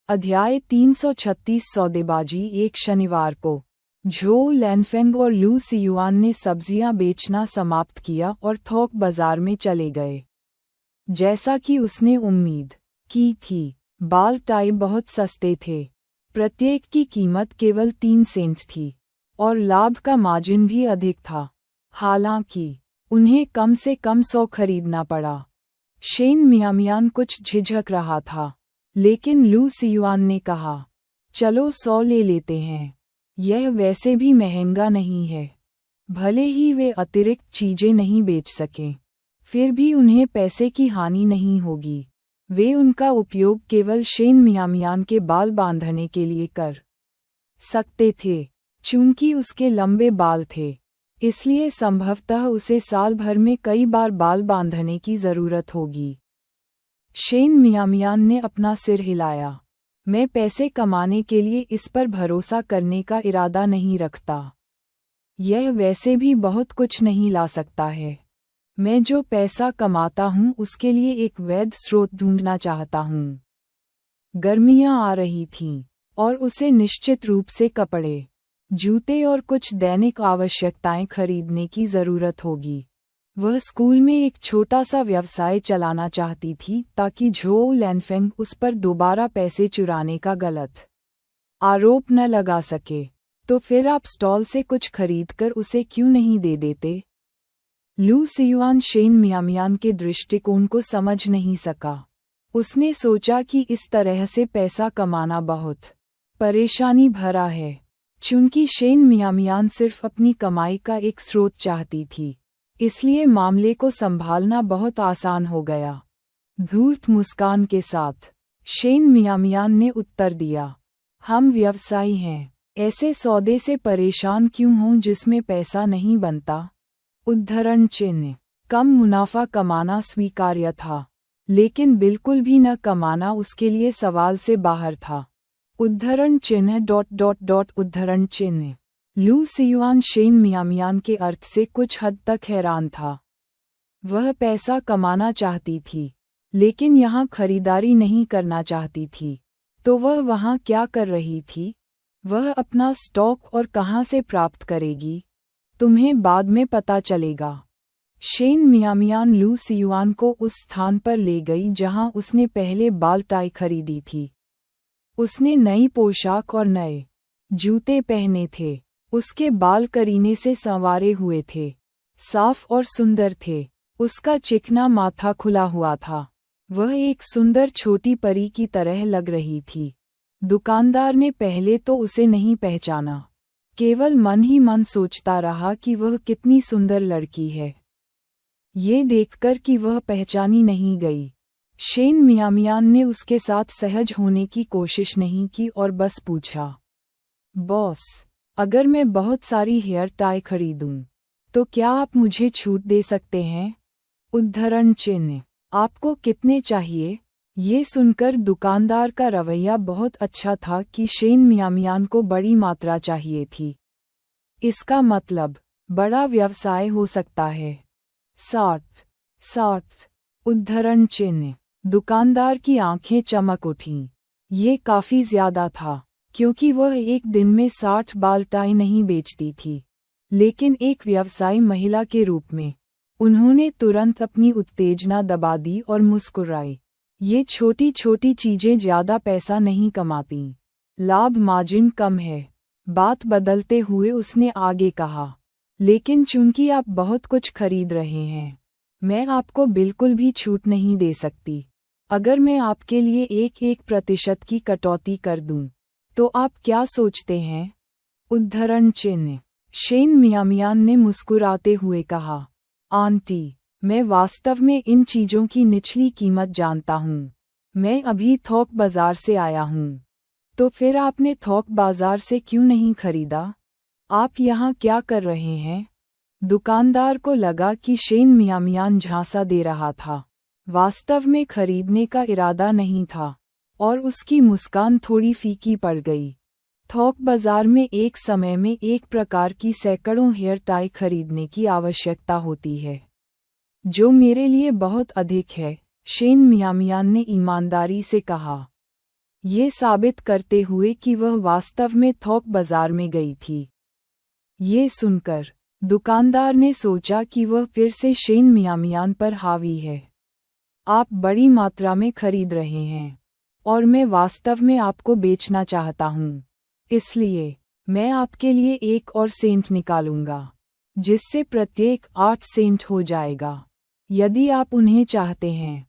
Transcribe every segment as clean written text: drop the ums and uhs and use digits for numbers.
अध्याय 336 सौदेबाजी। एक शनिवार को झो लैनफेंग और लू सियुआन ने सब्जियां बेचना समाप्त किया और थोक बाजार में चले गए। जैसा कि उसने उम्मीद की थी, बाल टाई बहुत सस्ते थे। प्रत्येक की कीमत केवल 3 सेंट थी और लाभ का मार्जिन भी अधिक था। हालांकि उन्हें कम से कम 100 खरीदना पड़ा। शेन मियामियान कुछ झिझक रहा था, लेकिन लू सियुआन ने कहा, चलो 100 ले लेते हैं। यह वैसे भी महंगा नहीं है। भले ही वे अतिरिक्त चीजें नहीं बेच सकें, फिर भी उन्हें पैसे की हानि नहीं होगी। वे उनका उपयोग केवल शेन मियामियान के बाल बांधने के लिए कर सकते थे। चूंकि उसके लंबे बाल थे, इसलिए संभवतः उसे साल भर में कई बार बाल बांधने की जरूरत होगी। शेन मियामियान ने अपना सिर हिलाया। मैं पैसे कमाने के लिए इस पर भरोसा करने का इरादा नहीं रखता। यह वैसे भी बहुत कुछ नहीं ला सकता है। मैं जो पैसा कमाता हूँ उसके लिए एक वैध स्रोत ढूंढना चाहता हूँ। गर्मियाँ आ रही थीं और उसे निश्चित रूप से कपड़े, जूते और कुछ दैनिक आवश्यकताएं खरीदने की जरूरत होगी। वह स्कूल में एक छोटा सा व्यवसाय चलाना चाहती थी ताकि झो लैनफेंग उस पर दोबारा पैसे चुराने का गलत आरोप न लगा सके। तो फिर आप स्टॉल से कुछ खरीदकर उसे क्यों नहीं दे देते? लू सियुआन शेन मियामियान के दृष्टिकोण को समझ नहीं सका। उसने सोचा कि इस तरह से पैसा कमाना बहुत परेशानी भरा है। चूंकि शेन मियामियान सिर्फ अपनी कमाई का एक स्रोत चाहती थी, इसलिए मामले को संभालना बहुत आसान हो गया। धूर्त मुस्कान के साथ शेन मियामियान ने उत्तर दिया, हम व्यवसायी हैं। ऐसे सौदे से परेशान क्यों हों जिसमें पैसा नहीं बनता? उद्धरण चिन्ह। कम मुनाफा कमाना स्वीकार्य था, लेकिन बिल्कुल भी न कमाना उसके लिए सवाल से बाहर था। उद्धरण चिन्ह ... उद्धरण चिन्ह। लू सियुआन शेन मियामियान के अर्थ से कुछ हद तक हैरान था। वह पैसा कमाना चाहती थी, लेकिन यहाँ खरीदारी नहीं करना चाहती थी। तो वह वहाँ क्या कर रही थी? वह अपना स्टॉक और कहाँ से प्राप्त करेगी? तुम्हें बाद में पता चलेगा। शेन मियामियान लू सियुआन को उस स्थान पर ले गई जहाँ उसने पहले बाल टाई खरीदी थी। उसने नई पोशाक और नए जूते पहने थे। उसके बाल करीने से संवारे हुए थे, साफ और सुंदर थे। उसका चिकना माथा खुला हुआ था। वह एक सुंदर छोटी परी की तरह लग रही थी। दुकानदार ने पहले तो उसे नहीं पहचाना, केवल मन ही मन सोचता रहा कि वह कितनी सुंदर लड़की है। ये देखकर कि वह पहचानी नहीं गई, शेन मियामियान ने उसके साथ सहज होने की कोशिश नहीं की और बस पूछा, बॉस, अगर मैं बहुत सारी हेयर टाई खरीदूं, तो क्या आप मुझे छूट दे सकते हैं? उद्धरण चिन्ह। आपको कितने चाहिए? ये सुनकर दुकानदार का रवैया बहुत अच्छा था कि शेन मियामियान को बड़ी मात्रा चाहिए थी। इसका मतलब बड़ा व्यवसाय हो सकता है। 60 उद्धरण चिन्ह। दुकानदार की आंखें चमक उठीं। ये काफी ज्यादा था, क्योंकि वह एक दिन में 60 बाल टाई नहीं बेचती थी। लेकिन एक व्यवसायी महिला के रूप में उन्होंने तुरंत अपनी उत्तेजना दबा दी और मुस्कुराई। ये छोटी छोटी चीजें ज्यादा पैसा नहीं कमाती। लाभ मार्जिन कम है। बात बदलते हुए उसने आगे कहा, लेकिन चूंकि आप बहुत कुछ खरीद रहे हैं, मैं आपको बिल्कुल भी छूट नहीं दे सकती। अगर मैं आपके लिए 1% की कटौती कर दूं, तो आप क्या सोचते हैं? उद्धरण चिन्ह। शेन मियामियान ने मुस्कुराते हुए कहा, आंटी, मैं वास्तव में इन चीजों की निचली कीमत जानता हूँ। मैं अभी थोक बाजार से आया हूँ। तो फिर आपने थोक बाजार से क्यों नहीं खरीदा? आप यहाँ क्या कर रहे हैं? दुकानदार को लगा कि शेन मियामियान झांसा दे रहा था, वास्तव में खरीदने का इरादा नहीं था, और उसकी मुस्कान थोड़ी फीकी पड़ गई। थोक बाजार में एक समय में एक प्रकार की सैकड़ों हेयर टाई खरीदने की आवश्यकता होती है, जो मेरे लिए बहुत अधिक है, शेन मियामियान ने ईमानदारी से कहा। ये साबित करते हुए कि वह वास्तव में थोक बाजार में गई थी। ये सुनकर दुकानदार ने सोचा कि वह फिर से शेन मियामियान पर हावी है। आप बड़ी मात्रा में खरीद रहे हैं और मैं वास्तव में आपको बेचना चाहता हूँ, इसलिए मैं आपके लिए 1 और सेंट निकालूंगा, जिससे प्रत्येक 8 सेंट हो जाएगा। यदि आप उन्हें चाहते हैं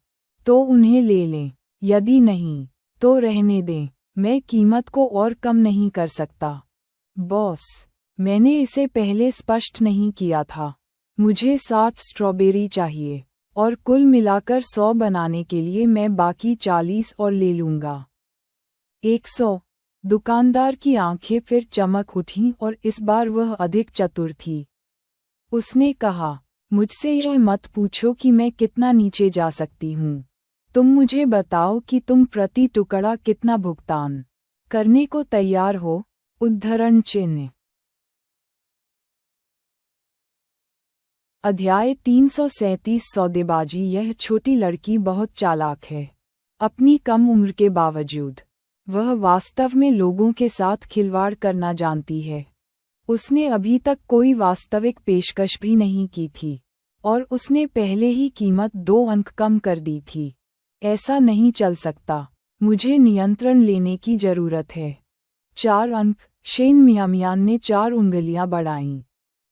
तो उन्हें ले लें, यदि नहीं तो रहने दें, मैं कीमत को और कम नहीं कर सकता। बॉस, मैंने इसे पहले स्पष्ट नहीं किया था। मुझे 60 स्ट्रॉबेरी चाहिए और कुल मिलाकर 100 बनाने के लिए मैं बाकी 40 और ले लूंगा। 100। दुकानदार की आंखें फिर चमक उठीं और इस बार वह अधिक चतुर थी। उसने कहा, मुझसे यह मत पूछो कि मैं कितना नीचे जा सकती हूँ। तुम मुझे बताओ कि तुम प्रति टुकड़ा कितना भुगतान करने को तैयार हो। उद्धरण चिन्ह। अध्याय 337 सौदेबाजी। यह छोटी लड़की बहुत चालाक है। अपनी कम उम्र के बावजूद वह वास्तव में लोगों के साथ खिलवाड़ करना जानती है। उसने अभी तक कोई वास्तविक पेशकश भी नहीं की थी और उसने पहले ही कीमत 2 अंक कम कर दी थी। ऐसा नहीं चल सकता, मुझे नियंत्रण लेने की जरूरत है। 4 अंक। शेन मियामियान ने 4 उंगलियां बढ़ाईं।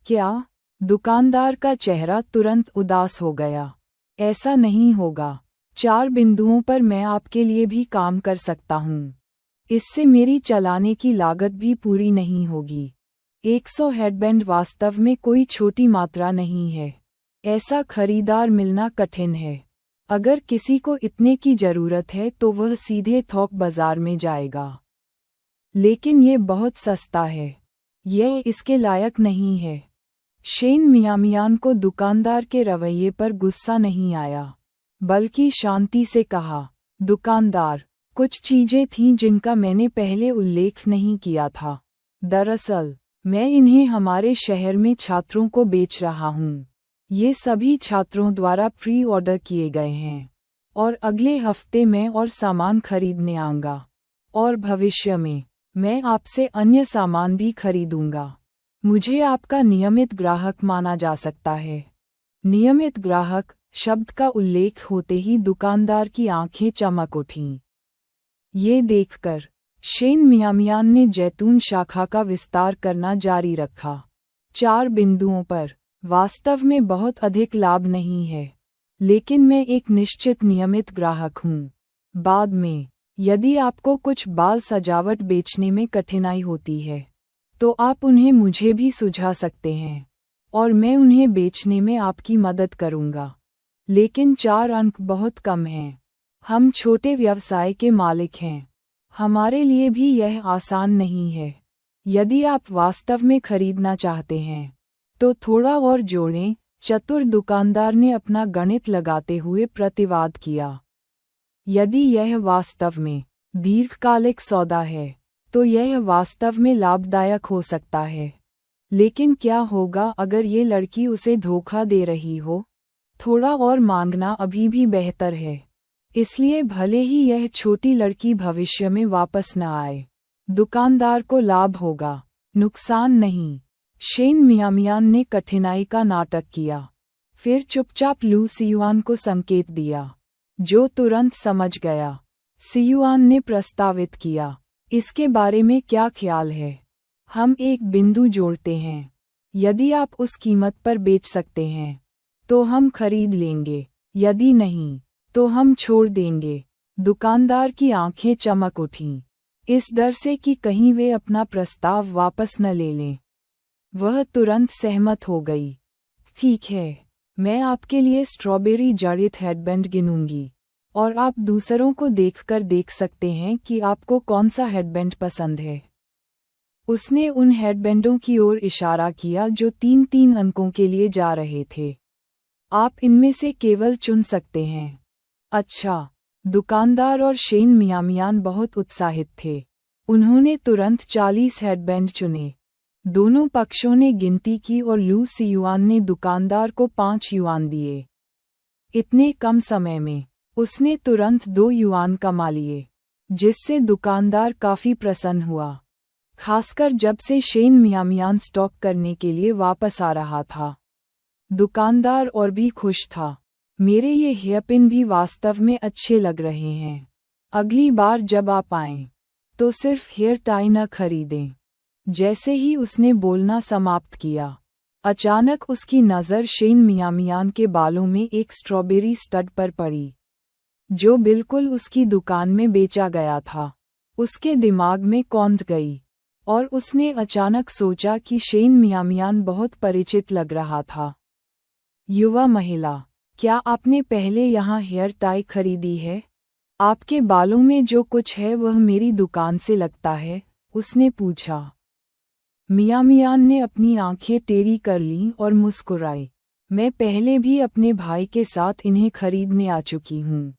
क्या? दुकानदार का चेहरा तुरंत उदास हो गया। ऐसा नहीं होगा। 4 बिंदुओं पर मैं आपके लिए भी काम कर सकता हूँ। इससे मेरी चलाने की लागत भी पूरी नहीं होगी। 100 हेडबैंड वास्तव में कोई छोटी मात्रा नहीं है। ऐसा खरीदार मिलना कठिन है। अगर किसी को इतने की जरूरत है तो वह सीधे थोक बाजार में जाएगा। लेकिन ये बहुत सस्ता है। यह इसके लायक नहीं है। शेन मियामियान को दुकानदार के रवैये पर गुस्सा नहीं आया, बल्कि शांति से कहा, दुकानदार, कुछ चीजें थीं जिनका मैंने पहले उल्लेख नहीं किया था। दरअसल, मैं इन्हें हमारे शहर में छात्रों को बेच रहा हूँ। ये सभी छात्रों द्वारा प्री ऑर्डर किए गए हैं और अगले हफ्ते मैं और सामान खरीदने आऊंगा और भविष्य में मैं आपसे अन्य सामान भी खरीदूंगा। मुझे आपका नियमित ग्राहक माना जा सकता है। नियमित ग्राहक शब्द का उल्लेख होते ही दुकानदार की आंखें चमक उठीं। ये देखकर शेन मियामियान ने जैतून शाखा का विस्तार करना जारी रखा। 4 बिंदुओं पर वास्तव में बहुत अधिक लाभ नहीं है, लेकिन मैं एक निश्चित नियमित ग्राहक हूँ। बाद में, यदि आपको कुछ बाल सजावट बेचने में कठिनाई होती है, तो आप उन्हें मुझे भी सुझा सकते हैं और मैं उन्हें बेचने में आपकी मदद करूंगा। लेकिन 4 अंक बहुत कम हैं। हम छोटे व्यवसाय के मालिक हैं। हमारे लिए भी यह आसान नहीं है। यदि आप वास्तव में खरीदना चाहते हैं तो थोड़ा और जोड़ें। चतुर दुकानदार ने अपना गणित लगाते हुए प्रतिवाद किया। यदि यह वास्तव में दीर्घकालिक सौदा है तो यह वास्तव में लाभदायक हो सकता है। लेकिन क्या होगा अगर ये लड़की उसे धोखा दे रही हो? थोड़ा और मांगना अभी भी बेहतर है। इसलिए भले ही यह छोटी लड़की भविष्य में वापस न आए, दुकानदार को लाभ होगा, नुकसान नहीं। शेन मियामियान ने कठिनाई का नाटक किया, फिर चुपचाप लू सियुआन को संकेत दिया, जो तुरंत समझ गया। सियुआन ने प्रस्तावित किया, इसके बारे में क्या ख्याल है? हम एक बिंदु जोड़ते हैं। यदि आप उस कीमत पर बेच सकते हैं तो हम खरीद लेंगे, यदि नहीं तो हम छोड़ देंगे। दुकानदार की आंखें चमक उठीं, इस डर से कि कहीं वे अपना प्रस्ताव वापस न ले लें। वह तुरंत सहमत हो गई। ठीक है, मैं आपके लिए स्ट्रॉबेरी जड़ित हेडबैंड गिनूंगी और आप दूसरों को देखकर देख सकते हैं कि आपको कौन सा हेडबैंड पसंद है। उसने उन हेडबैंडों की ओर इशारा किया जो 3-3 अंकों के लिए जा रहे थे। आप इनमें से केवल चुन सकते हैं। अच्छा। दुकानदार और शेन मियामियान बहुत उत्साहित थे। उन्होंने तुरंत 40 हेडबैंड चुने। दोनों पक्षों ने गिनती की और लू सियुआन ने दुकानदार को 5 युआन दिए। इतने कम समय में उसने तुरंत 2 युआन कमा लिए। जिससे दुकानदार काफी प्रसन्न हुआ, खासकर जब से शेन मियामियान स्टॉक करने के लिए वापस आ रहा था। दुकानदार और भी खुश था। मेरे ये हेयरपिन भी वास्तव में अच्छे लग रहे हैं। अगली बार जब आप आएं, तो सिर्फ हेयर टाई न खरीदें। जैसे ही उसने बोलना समाप्त किया, अचानक उसकी नज़र शेन मियामियान के बालों में एक स्ट्रॉबेरी स्टड पर पड़ी, जो बिल्कुल उसकी दुकान में बेचा गया था। उसके दिमाग में कौंध गई और उसने अचानक सोचा कि शेन मियामियान बहुत परिचित लग रहा था। युवा महिला, क्या आपने पहले यहाँ हेयर टाई खरीदी है? आपके बालों में जो कुछ है वह मेरी दुकान से लगता है, उसने पूछा। मियामियान ने अपनी आंखें टेढ़ी कर लीं और मुस्कुराई। मैं पहले भी अपने भाई के साथ इन्हें खरीदने आ चुकी हूँ।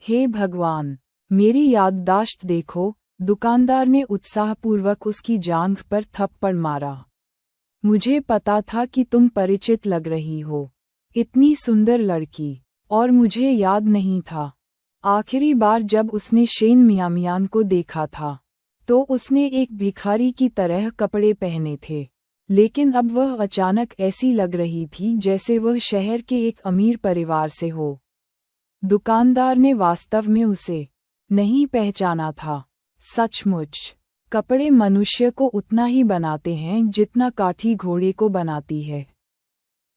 हे भगवान, मेरी याददाश्त देखो, दुकानदार ने उत्साहपूर्वक उसकी जांघ पर थप्पड़ मारा। मुझे पता था कि तुम परिचित लग रही हो, इतनी सुंदर लड़की, और मुझे याद नहीं था। आखिरी बार जब उसने शेन मियामियान को देखा था, तो उसने एक भिखारी की तरह कपड़े पहने थे, लेकिन अब वह अचानक ऐसी लग रही थी जैसे वह शहर के एक अमीर परिवार से हो। दुकानदार ने वास्तव में उसे नहीं पहचाना था। सचमुच, कपड़े मनुष्य को उतना ही बनाते हैं जितना काठी घोड़े को बनाती है।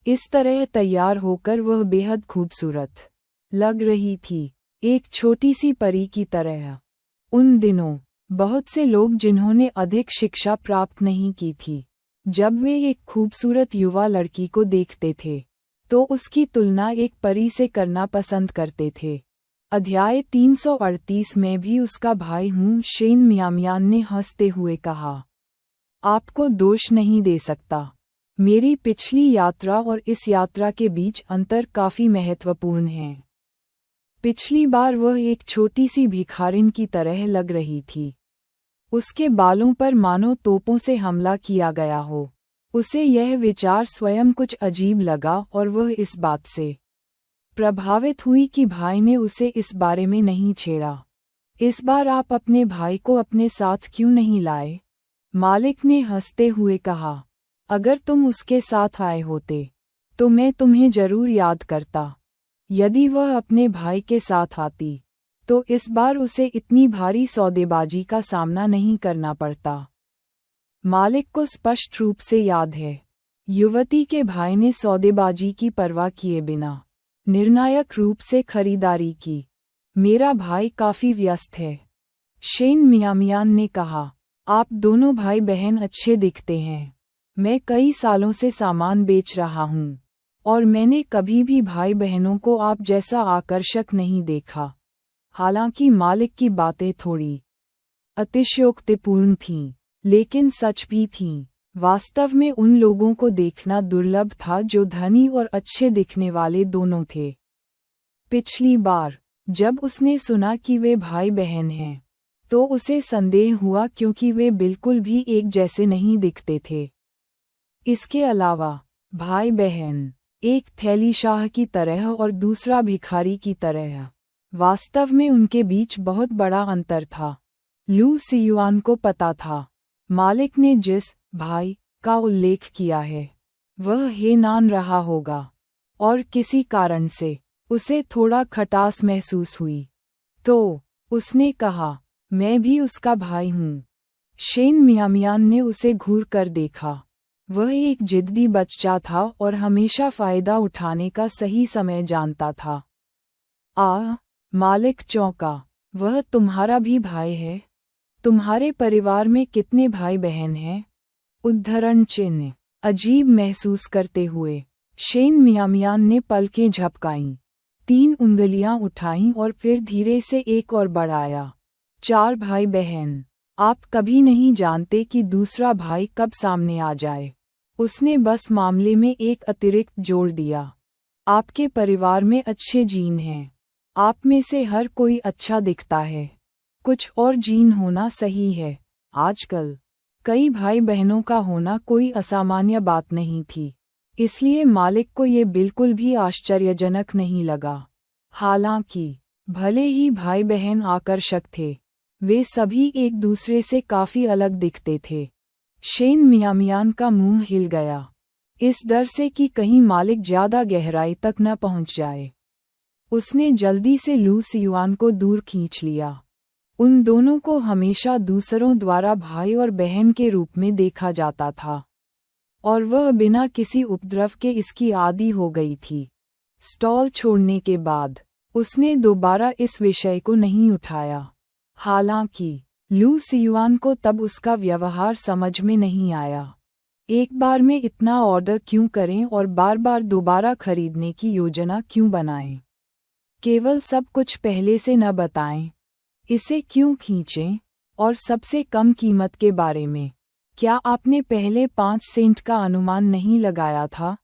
इस तरह तैयार होकर वह बेहद खूबसूरत लग रही थी, एक छोटी सी परी की तरह। उन दिनों बहुत से लोग जिन्होंने अधिक शिक्षा प्राप्त नहीं की थी, जब वे एक खूबसूरत युवा लड़की को देखते थे, तो उसकी तुलना एक परी से करना पसंद करते थे। अध्याय 338 में भी उसका भाई हूँ, शेन मियामियान ने हंसते हुए कहा। आपको दोष नहीं दे सकता। मेरी पिछली यात्रा और इस यात्रा के बीच अंतर काफी महत्वपूर्ण है। पिछली बार वह एक छोटी सी भिखारिन की तरह लग रही थी। उसके बालों पर मानो तोपों से हमला किया गया हो। उसे यह विचार स्वयं कुछ अजीब लगा और वह इस बात से प्रभावित हुई कि भाई ने उसे इस बारे में नहीं छेड़ा। इस बार आप अपने भाई को अपने साथ क्यों नहीं लाए? मालिक ने हंसते हुए कहा। अगर तुम उसके साथ आए होते, तो मैं तुम्हें जरूर याद करता। यदि वह अपने भाई के साथ आती, तो इस बार उसे इतनी भारी सौदेबाजी का सामना नहीं करना पड़ता। मालिक को स्पष्ट रूप से याद है, युवती के भाई ने सौदेबाजी की परवाह किए बिना निर्णायक रूप से खरीदारी की। मेरा भाई काफी व्यस्त है, शेन मियामियान ने कहा। आप दोनों भाई बहन अच्छे दिखते हैं। मैं कई सालों से सामान बेच रहा हूँ, और मैंने कभी भी भाई बहनों को आप जैसा आकर्षक नहीं देखा। हालांकि मालिक की बातें थोड़ी अतिशयोक्तिपूर्ण थीं, लेकिन सच भी थीं। वास्तव में उन लोगों को देखना दुर्लभ था जो धनी और अच्छे दिखने वाले दोनों थे। पिछली बार जब उसने सुना कि वे भाई बहन हैं, तो उसे संदेह हुआ क्योंकि वे बिल्कुल भी एक जैसे नहीं दिखते थे। इसके अलावा भाई बहन, एक थैली शाह की तरह और दूसरा भिखारी की तरह, वास्तव में उनके बीच बहुत बड़ा अंतर था। लू सियुआन को पता था, मालिक ने जिस भाई का उल्लेख किया है वह हेनान रहा होगा, और किसी कारण से उसे थोड़ा खटास महसूस हुई। तो उसने कहा, मैं भी उसका भाई हूँ। शेन मियामियान ने उसे घूर कर देखा। वह एक जिद्दी बच्चा था और हमेशा फायदा उठाने का सही समय जानता था। मालिक चौंका। वह तुम्हारा भी भाई है? तुम्हारे परिवार में कितने भाई बहन हैं? उद्धरण चिन्ह। अजीब महसूस करते हुए शेन मियामियान ने पलकें झपकाईं, 3 उंगलियां उठाईं और फिर धीरे से एक और बढ़ाया। 4 भाई बहन। आप कभी नहीं जानते कि दूसरा भाई कब सामने आ जाए। उसने बस मामले में एक अतिरिक्त जोड़ दिया। आपके परिवार में अच्छे जीन हैं। आप में से हर कोई अच्छा दिखता है। कुछ और जीन होना सही है। आजकल कई भाई बहनों का होना कोई असामान्य बात नहीं थी, इसलिए मालिक को ये बिल्कुल भी आश्चर्यजनक नहीं लगा। हालांकि भले ही भाई बहन आकर्षक थे, वे सभी एक दूसरे से काफी अलग दिखते थे। शेन मियामियान का मुंह हिल गया, इस डर से कि कहीं मालिक ज्यादा गहराई तक न पहुंच जाए। उसने जल्दी से लू सियुआन को दूर खींच लिया। उन दोनों को हमेशा दूसरों द्वारा भाई और बहन के रूप में देखा जाता था, और वह बिना किसी उपद्रव के इसकी आदी हो गई थी। स्टॉल छोड़ने के बाद उसने दोबारा इस विषय को नहीं उठाया। हालांकि लू सियुआन को तब उसका व्यवहार समझ में नहीं आया। एक बार में इतना ऑर्डर क्यों करें और बार बार दोबारा खरीदने की योजना क्यों बनाएं? केवल सब कुछ पहले से न बताएं। इसे क्यों खींचें? और सबसे कम कीमत के बारे में क्या आपने पहले 5 सेंट का अनुमान नहीं लगाया था?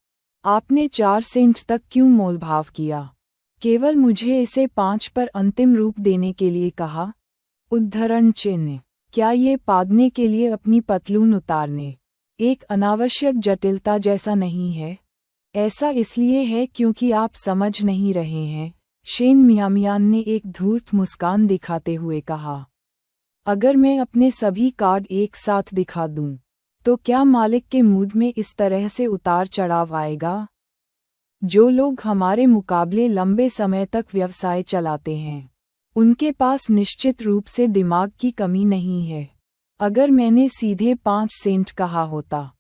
आपने 4 सेंट तक क्यों मोलभाव किया? केवल मुझे इसे 5 पर अंतिम रूप देने के लिए कहा। उद्धरण चिन्ह। क्या ये पादने के लिए अपनी पतलून उतारने एक अनावश्यक जटिलता जैसा नहीं है? ऐसा इसलिए है क्योंकि आप समझ नहीं रहे हैं, शेन मियामियान ने एक धूर्त मुस्कान दिखाते हुए कहा। अगर मैं अपने सभी कार्ड एक साथ दिखा दूं, तो क्या मालिक के मूड में इस तरह से उतार चढ़ाव आएगा? जो लोग हमारे मुकाबले लंबे समय तक व्यवसाय चलाते हैं, उनके पास निश्चित रूप से दिमाग की कमी नहीं है। अगर मैंने सीधे 5 सेंट कहा होता,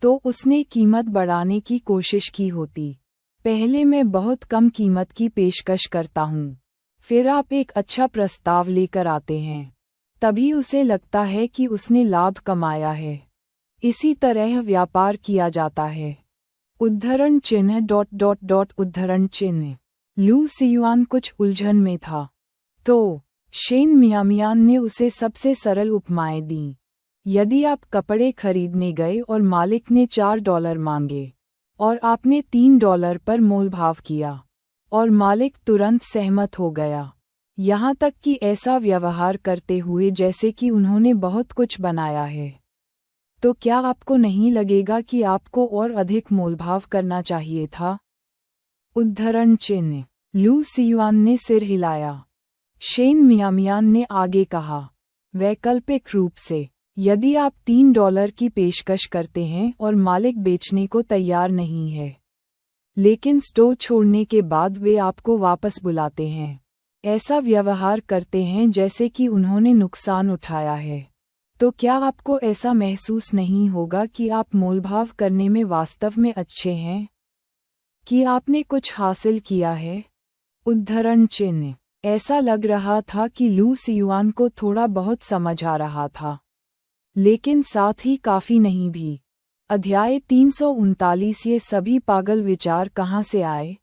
तो उसने कीमत बढ़ाने की कोशिश की होती। पहले मैं बहुत कम कीमत की पेशकश करता हूँ, फिर आप एक अच्छा प्रस्ताव लेकर आते हैं, तभी उसे लगता है कि उसने लाभ कमाया है। इसी तरह व्यापार किया जाता है। उद्धरण चिन्ह उद्धरण चिन्ह। लू सियुआन कुछ उलझन में था, तो शेन मियामियान ने उसे सबसे सरल उपमाएं दीं। यदि आप कपड़े खरीदने गए और मालिक ने $4 मांगे और आपने $3 पर मोलभाव किया, और मालिक तुरंत सहमत हो गया, यहाँ तक कि ऐसा व्यवहार करते हुए जैसे कि उन्होंने बहुत कुछ बनाया है, तो क्या आपको नहीं लगेगा कि आपको और अधिक मोलभाव करना चाहिए था? उद्धरण चिन्ह। लू सियुआन ने सिर हिलाया। शेन मियामियान ने आगे कहा, वैकल्पिक रूप से, यदि आप $3 की पेशकश करते हैं और मालिक बेचने को तैयार नहीं है, लेकिन स्टोर छोड़ने के बाद वे आपको वापस बुलाते हैं, ऐसा व्यवहार करते हैं जैसे कि उन्होंने नुकसान उठाया है, तो क्या आपको ऐसा महसूस नहीं होगा कि आप मोलभाव करने में वास्तव में अच्छे हैं, कि आपने कुछ हासिल किया है? उद्धरण चिन्ह। ऐसा लग रहा था कि लू सियुआन को थोड़ा बहुत समझ आ रहा था, लेकिन साथ ही काफी नहीं भी। अध्याय 339। ये सभी पागल विचार कहाँ से आए?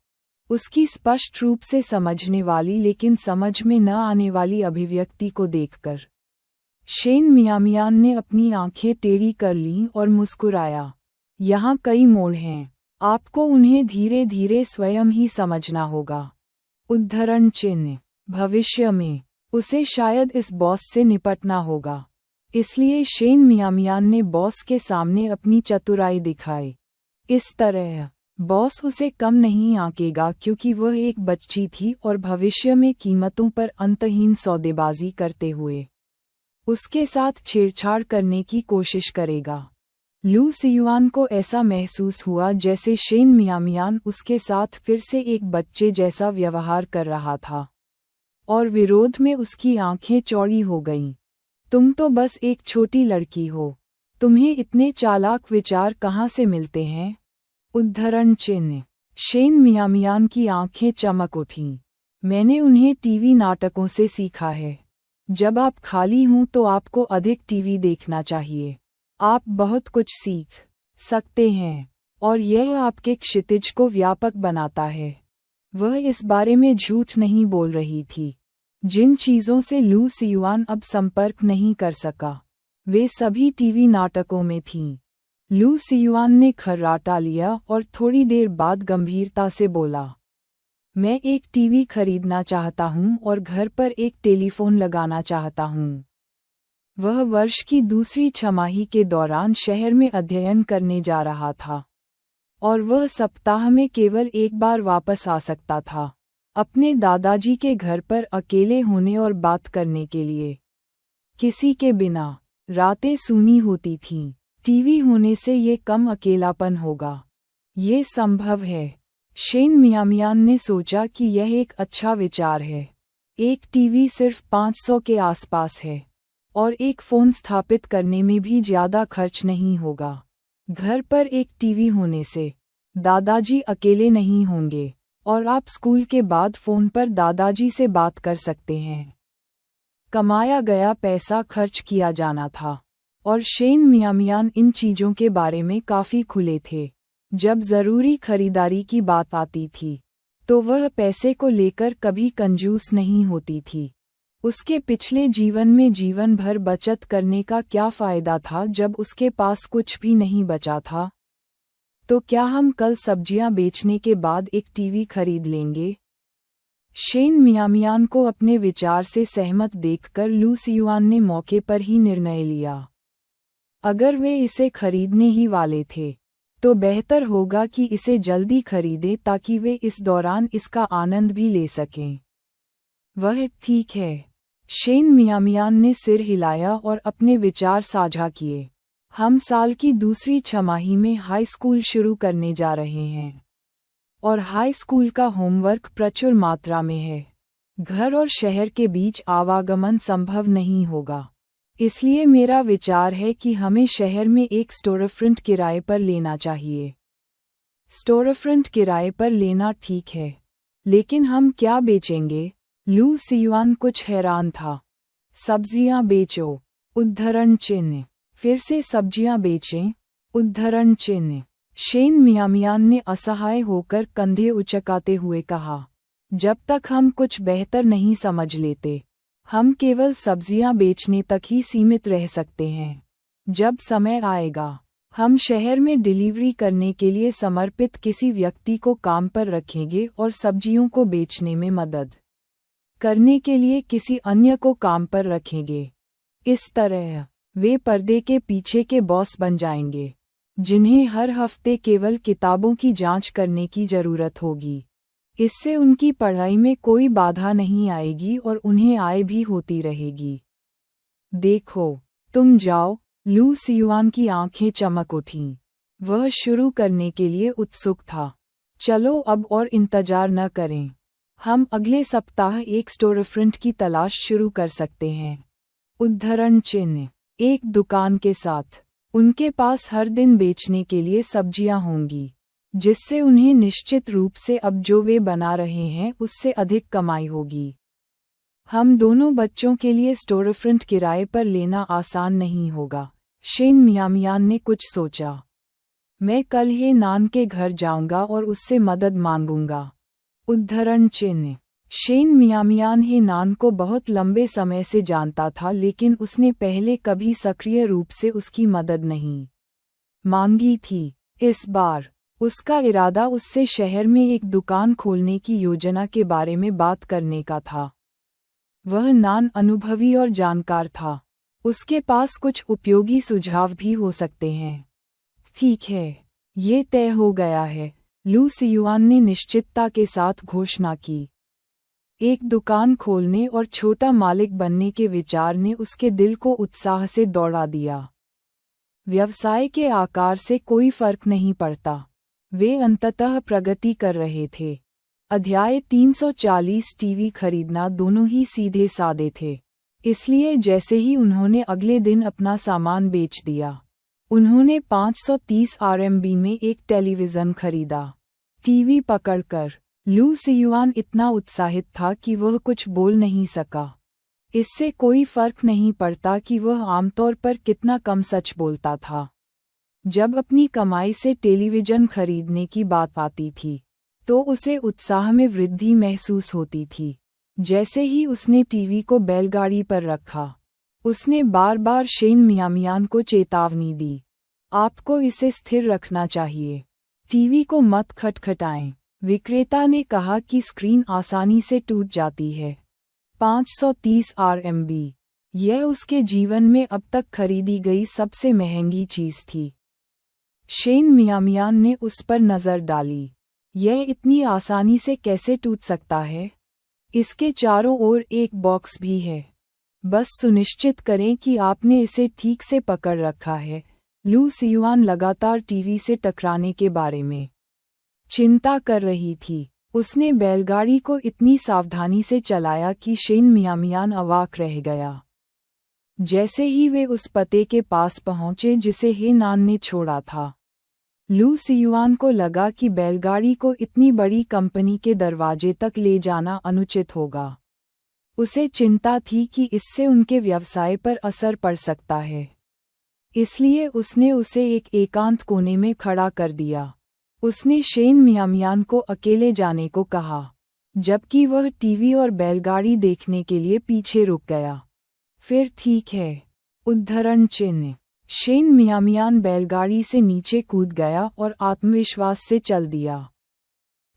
उसकी स्पष्ट रूप से समझने वाली लेकिन समझ में न आने वाली अभिव्यक्ति को देखकर शेन मियामियान ने अपनी आंखें टेढ़ी कर लीं और मुस्कुराया। यहाँ कई मोड़ हैं, आपको उन्हें धीरे धीरे स्वयं ही समझना होगा। उद्धरण चिन्ह। भविष्य में उसे शायद इस बॉस से निपटना होगा, इसलिए शेन मियामियान ने बॉस के सामने अपनी चतुराई दिखाई। इस तरह बॉस उसे कम नहीं आंकेगा क्योंकि वह एक बच्ची थी और भविष्य में कीमतों पर अंतहीन सौदेबाजी करते हुए उसके साथ छेड़छाड़ करने की कोशिश करेगा। लू सियुआन को ऐसा महसूस हुआ जैसे शेन मियामियान उसके साथ फिर से एक बच्चे जैसा व्यवहार कर रहा था, और विरोध में उसकी आंखें चौड़ी हो गईं। तुम तो बस एक छोटी लड़की हो, तुम्हें इतने चालाक विचार कहाँ से मिलते हैं? उद्धरण चिन्ह। शेन मियामियान की आंखें चमक उठीं। मैंने उन्हें टीवी नाटकों से सीखा है। जब आप खाली हों तो आपको अधिक टीवी देखना चाहिए। आप बहुत कुछ सीख सकते हैं, और यह आपके क्षितिज को व्यापक बनाता है। वह इस बारे में झूठ नहीं बोल रही थी। जिन चीज़ों से लू सियुआन अब संपर्क नहीं कर सका, वे सभी टीवी नाटकों में थीं। लू सियुआन ने खर्राटा लिया और थोड़ी देर बाद गंभीरता से बोला, मैं एक टीवी खरीदना चाहता हूँ और घर पर एक टेलीफोन लगाना चाहता हूँ। वह वर्ष की दूसरी छमाही के दौरान शहर में अध्ययन करने जा रहा था, और वह सप्ताह में केवल एक बार वापस आ सकता था। अपने दादाजी के घर पर अकेले होने और बात करने के लिए। किसी के बिना रातें सूनी होती थीं। टीवी होने से ये कम अकेलापन होगा। ये संभव है। शेन मियामियान ने सोचा कि यह एक अच्छा विचार है। एक टीवी सिर्फ 500 के आसपास है और एक फ़ोन स्थापित करने में भी ज़्यादा खर्च नहीं होगा। घर पर एक टीवी होने से दादाजी अकेले नहीं होंगे और आप स्कूल के बाद फ़ोन पर दादाजी से बात कर सकते हैं। कमाया गया पैसा खर्च किया जाना था और शेन मियामियान इन चीज़ों के बारे में काफ़ी खुले थे। जब ज़रूरी खरीदारी की बात आती थी तो वह पैसे को लेकर कभी कंजूस नहीं होती थी। उसके पिछले जीवन में जीवन भर बचत करने का क्या फ़ायदा था जब उसके पास कुछ भी नहीं बचा था? तो क्या हम कल सब्जियां बेचने के बाद एक टीवी खरीद लेंगे? शेन मियामियान को अपने विचार से सहमत देखकर लू सियुआन ने मौके पर ही निर्णय लिया। अगर वे इसे खरीदने ही वाले थे तो बेहतर होगा कि इसे जल्दी खरीदें ताकि वे इस दौरान इसका आनंद भी ले सकें। वह ठीक है। शेन मियामियान ने सिर हिलाया और अपने विचार साझा किए। हम साल की दूसरी छमाही में हाई स्कूल शुरू करने जा रहे हैं और हाई स्कूल का होमवर्क प्रचुर मात्रा में है। घर और शहर के बीच आवागमन संभव नहीं होगा। इसलिए मेरा विचार है कि हमें शहर में एक स्टोरफ्रंट किराए पर लेना चाहिए। स्टोरफ्रंट किराए पर लेना ठीक है, लेकिन हम क्या बेचेंगे? लू सियुआन कुछ हैरान था। सब्जियां बेचो। उद्धरण चिन्ह। फिर से सब्जियां बेचें। उद्धरण चिन्ह। शेन मियामियान ने असहाय होकर कंधे उचकाते हुए कहा, जब तक हम कुछ बेहतर नहीं समझ लेते हम केवल सब्जियां बेचने तक ही सीमित रह सकते हैं। जब समय आएगा हम शहर में डिलीवरी करने के लिए समर्पित किसी व्यक्ति को काम पर रखेंगे और सब्जियों को बेचने में मदद करने के लिए किसी अन्य को काम पर रखेंगे। इस तरह वे पर्दे के पीछे के बॉस बन जाएंगे, जिन्हें हर हफ्ते केवल किताबों की जांच करने की जरूरत होगी। इससे उनकी पढ़ाई में कोई बाधा नहीं आएगी और उन्हें आय भी होती रहेगी। देखो, तुम जाओ। लू सियुआन की आंखें चमक उठीं। वह शुरू करने के लिए उत्सुक था। चलो अब और इंतजार न करें। हम अगले सप्ताह एक स्टोरफ्रंट की तलाश शुरू कर सकते हैं। उद्धरण चिन्ह। एक दुकान के साथ उनके पास हर दिन बेचने के लिए सब्जियां होंगी, जिससे उन्हें निश्चित रूप से अब जो वे बना रहे हैं उससे अधिक कमाई होगी। हम दोनों बच्चों के लिए स्टोरफ्रंट किराए पर लेना आसान नहीं होगा। शेन मियामियान ने कुछ सोचा। मैं कल हे नान के घर जाऊंगा और उससे मदद मांगूंगा। उद्धरण चिन्ह। शेन मियामियान हे नान को बहुत लंबे समय से जानता था, लेकिन उसने पहले कभी सक्रिय रूप से उसकी मदद नहीं मांगी थी। इस बार उसका इरादा उससे शहर में एक दुकान खोलने की योजना के बारे में बात करने का था। वह नान अनुभवी और जानकार था। उसके पास कुछ उपयोगी सुझाव भी हो सकते हैं। ठीक है, ये तय हो गया है। लू सियुआन ने निश्चितता के साथ घोषणा की। एक दुकान खोलने और छोटा मालिक बनने के विचार ने उसके दिल को उत्साह से दौड़ा दिया। व्यवसाय के आकार से कोई फर्क नहीं पड़ता, वे अंततः प्रगति कर रहे थे। अध्याय 340 टीवी खरीदना दोनों ही सीधे सादे थे, इसलिए जैसे ही उन्होंने अगले दिन अपना सामान बेच दिया, उन्होंने 530 आरएमबी में एक टेलीविज़न खरीदा। टीवी पकड़कर लू सियुआन इतना उत्साहित था कि वह कुछ बोल नहीं सका। इससे कोई फर्क नहीं पड़ता कि वह आमतौर पर कितना कम सच बोलता था। जब अपनी कमाई से टेलीविज़न खरीदने की बात आती थी तो उसे उत्साह में वृद्धि महसूस होती थी। जैसे ही उसने टीवी को बैलगाड़ी पर रखा, उसने बार बार शेन मियामियान को चेतावनी दी, आपको इसे स्थिर रखना चाहिए, टीवी को मत खटखटाएं। विक्रेता ने कहा कि स्क्रीन आसानी से टूट जाती है। 530 आरएमबी, यह उसके जीवन में अब तक खरीदी गई सबसे महंगी चीज़ थी। शेन मियामियान ने उस पर नज़र डाली। यह इतनी आसानी से कैसे टूट सकता है? इसके चारों ओर एक बॉक्स भी है। बस सुनिश्चित करें कि आपने इसे ठीक से पकड़ रखा है। लू सियुआन लगातार टीवी से टकराने के बारे में चिंता कर रही थी। उसने बैलगाड़ी को इतनी सावधानी से चलाया कि शेन मियामियान अवाक रह गया। जैसे ही वे उस पते के पास पहुंचे जिसे हे नान ने छोड़ा था, लू सियुआन को लगा कि बैलगाड़ी को इतनी बड़ी कंपनी के दरवाजे तक ले जाना अनुचित होगा। उसे चिंता थी कि इससे उनके व्यवसाय पर असर पड़ सकता है। इसलिए उसने उसे एक एकांत कोने में खड़ा कर दिया। उसने शेन मियामियान को अकेले जाने को कहा, जबकि वह टीवी और बैलगाड़ी देखने के लिए पीछे रुक गया। फिर ठीक है। उद्धरण चिन्ह। शेन मियामियान बैलगाड़ी से नीचे कूद गया और आत्मविश्वास से चल दिया।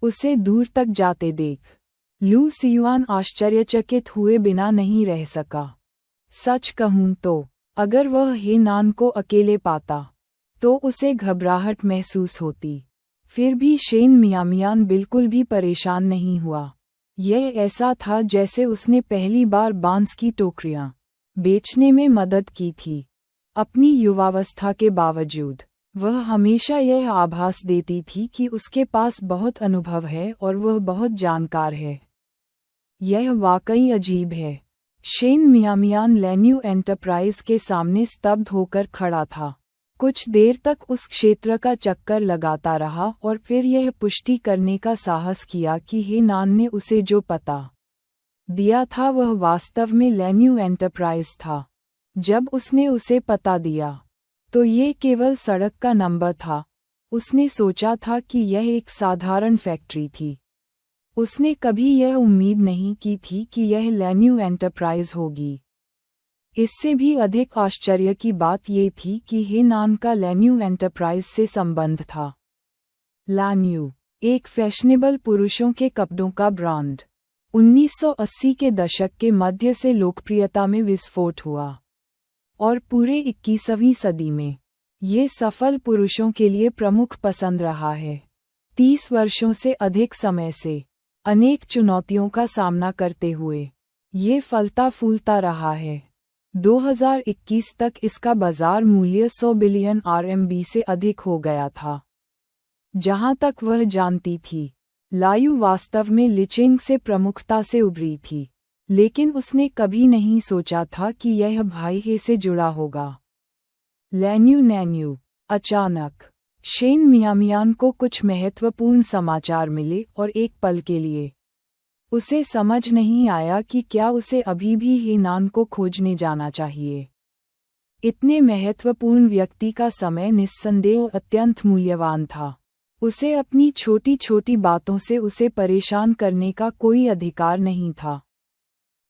उसे दूर तक जाते देख लू सियुआन आश्चर्यचकित हुए बिना नहीं रह सका। सच कहूं तो अगर वह हे नान को अकेले पाता तो उसे घबराहट महसूस होती। फिर भी शेन मियामियान बिल्कुल भी परेशान नहीं हुआ। यह ऐसा था जैसे उसने पहली बार बांस की टोकरियां बेचने में मदद की थी। अपनी युवावस्था के बावजूद वह हमेशा यह आभास देती थी कि उसके पास बहुत अनुभव है और वह बहुत जानकार है। यह वाकई अजीब है। शेन मियामियान लैन्यू एंटरप्राइज के सामने स्तब्ध होकर खड़ा था। कुछ देर तक उस क्षेत्र का चक्कर लगाता रहा और फिर यह पुष्टि करने का साहस किया कि हे नान ने उसे जो पता दिया था वह वास्तव में लैन्यू एंटरप्राइज था। जब उसने उसे पता दिया तो ये केवल सड़क का नंबर था। उसने सोचा था कि यह एक साधारण फैक्ट्री थी। उसने कभी यह उम्मीद नहीं की थी कि यह लैन्यू एंटरप्राइज होगी। इससे भी अधिक आश्चर्य की बात ये थी कि हे नान का लैन्यू एंटरप्राइज से संबंध था। लैन्यू एक फैशनेबल पुरुषों के कपड़ों का ब्रांड 1980 के दशक के मध्य से लोकप्रियता में विस्फोट हुआ और पूरे 21वीं सदी में ये सफल पुरुषों के लिए प्रमुख पसंद रहा है। 30 वर्षों से अधिक समय से अनेक चुनौतियों का सामना करते हुए ये फलता फूलता रहा है। 2021 तक इसका बाजार मूल्य 100 बिलियन RMB से अधिक हो गया था। जहां तक वह जानती थी, लायू वास्तव में लिचिंग से प्रमुखता से उभरी थी, लेकिन उसने कभी नहीं सोचा था कि यह भाई हे से जुड़ा होगा। लैन्यू नैन्यू। अचानक शेन मियामियान को कुछ महत्वपूर्ण समाचार मिले और एक पल के लिए उसे समझ नहीं आया कि क्या उसे अभी भी हे नान को खोजने जाना चाहिए। इतने महत्वपूर्ण व्यक्ति का समय निस्संदेह अत्यंत मूल्यवान था। उसे अपनी छोटी छोटी बातों से उसे परेशान करने का कोई अधिकार नहीं था।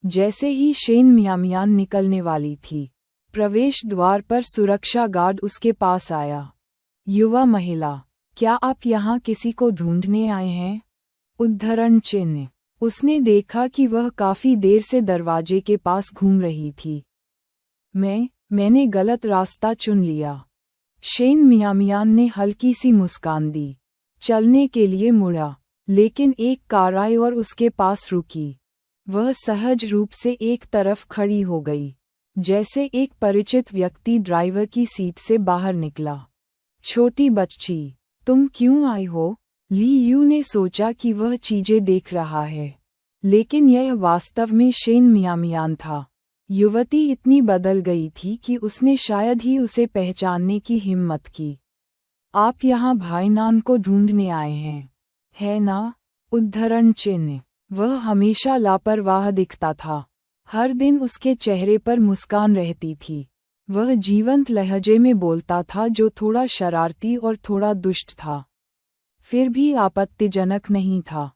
जैसे ही शेन मियामियान निकलने वाली थी, प्रवेश द्वार पर सुरक्षा गार्ड उसके पास आया। युवा महिला, क्या आप यहाँ किसी को ढूंढने आए हैं? उद्धरण चिन्ह। उसने देखा कि वह काफी देर से दरवाजे के पास घूम रही थी। मैंने गलत रास्ता चुन लिया। शेन मियामियान ने हल्की सी मुस्कान दी। चलने के लिए मुड़ा, लेकिन एक कार आई और उसके पास रुकी। वह सहज रूप से एक तरफ खड़ी हो गई, जैसे एक परिचित व्यक्ति ड्राइवर की सीट से बाहर निकला। छोटी बच्ची, तुम क्यों आई हो? ली यू ने सोचा कि वह चीजें देख रहा है, लेकिन यह वास्तव में शेन मियामियान था। युवती इतनी बदल गई थी कि उसने शायद ही उसे पहचानने की हिम्मत की। आप यहाँ भाई नान को ढूंढने आए हैं, है ना? उद्धरण चिन्ह। वह हमेशा लापरवाह दिखता था। हर दिन उसके चेहरे पर मुस्कान रहती थी। वह जीवंत लहजे में बोलता था जो थोड़ा शरारती और थोड़ा दुष्ट था, फिर भी आपत्तिजनक नहीं था।